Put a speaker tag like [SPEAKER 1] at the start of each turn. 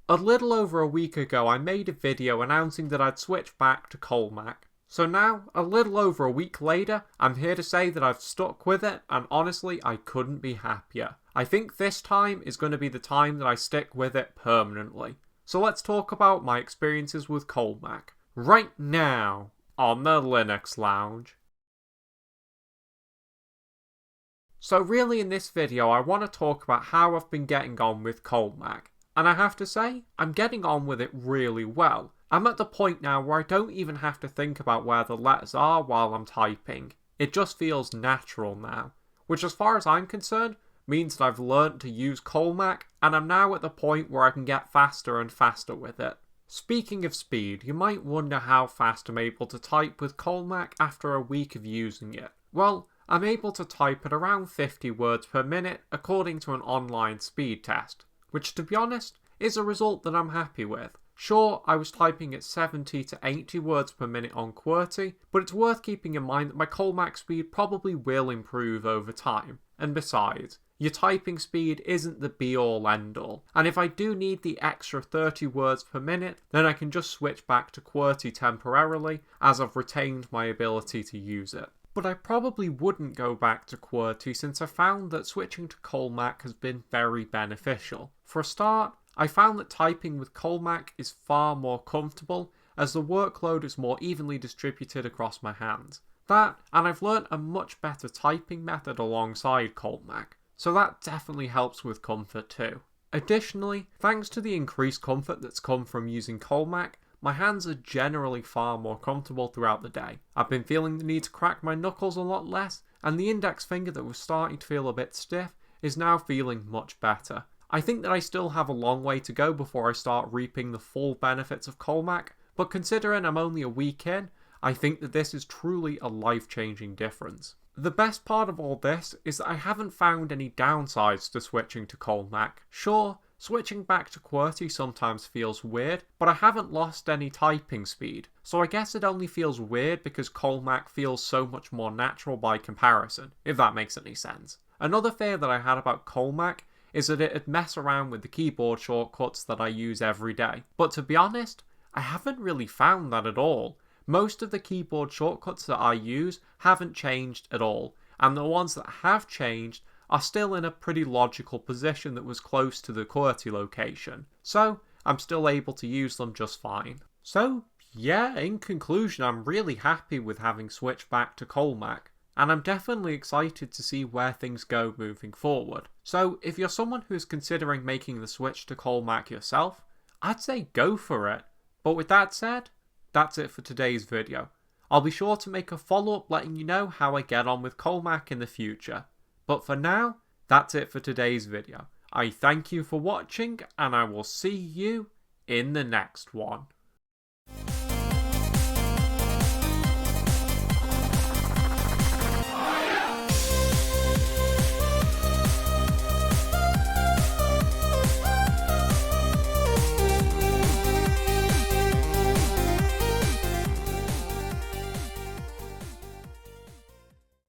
[SPEAKER 1] A little over a week ago I made a video announcing that I'd switch back to Colemak. So now, a little over a week later, I'm here to say that I've stuck with it, and honestly I couldn't be happier. I think this time is going to be the time that I stick with it permanently. So let's talk about my experiences with Colemak right now on the Linux Lounge. So really in this video I want to talk about how I've been getting on with Colemak. And I have to say, I'm getting on with it really well. I'm at the point now where I don't even have to think about where the letters are while I'm typing. It just feels natural now. Which as far as I'm concerned, means that I've learnt to use Colemak, and I'm now at the point where I can get faster and faster with it. Speaking of speed, you might wonder how fast I'm able to type with Colemak after a week of using it. Well, I'm able to type at around 50 words per minute according to an online speed test. Which, to be honest, is a result that I'm happy with. Sure, I was typing at 70 to 80 words per minute on QWERTY, but it's worth keeping in mind that my Colemak speed probably will improve over time. And besides, your typing speed isn't the be-all end-all, and if I do need the extra 30 words per minute, then I can just switch back to QWERTY temporarily, as I've retained my ability to use it. But I probably wouldn't go back to QWERTY since I found that switching to Colemak has been very beneficial. For a start, I found that typing with Colemak is far more comfortable as the workload is more evenly distributed across my hands. That, and I've learnt a much better typing method alongside Colemak, so that definitely helps with comfort too. Additionally, thanks to the increased comfort that's come from using Colemak, my hands are generally far more comfortable throughout the day. I've been feeling the need to crack my knuckles a lot less, and the index finger that was starting to feel a bit stiff is now feeling much better. I think that I still have a long way to go before I start reaping the full benefits of Colemak, but considering I'm only a week in, I think that this is truly a life-changing difference. The best part of all this is that I haven't found any downsides to switching to Colemak. Sure, switching back to QWERTY sometimes feels weird, but I haven't lost any typing speed, so I guess it only feels weird because Colemak feels so much more natural by comparison, if that makes any sense. Another fear that I had about Colemak is that it'd mess around with the keyboard shortcuts that I use every day, but to be honest, I haven't really found that at all. Most of the keyboard shortcuts that I use haven't changed at all, and the ones that have changed are still in a pretty logical position that was close to the QWERTY location, so I'm still able to use them just fine. So yeah, in conclusion, I'm really happy with having switched back to Colemak, and I'm definitely excited to see where things go moving forward. So if you're someone who is considering making the switch to Colemak yourself, I'd say go for it. But with that said, that's it for today's video. I'll be sure to make a follow-up letting you know how I get on with Colemak in the future. But for now, that's it for today's video. I thank you for watching, and I will see you in the next one.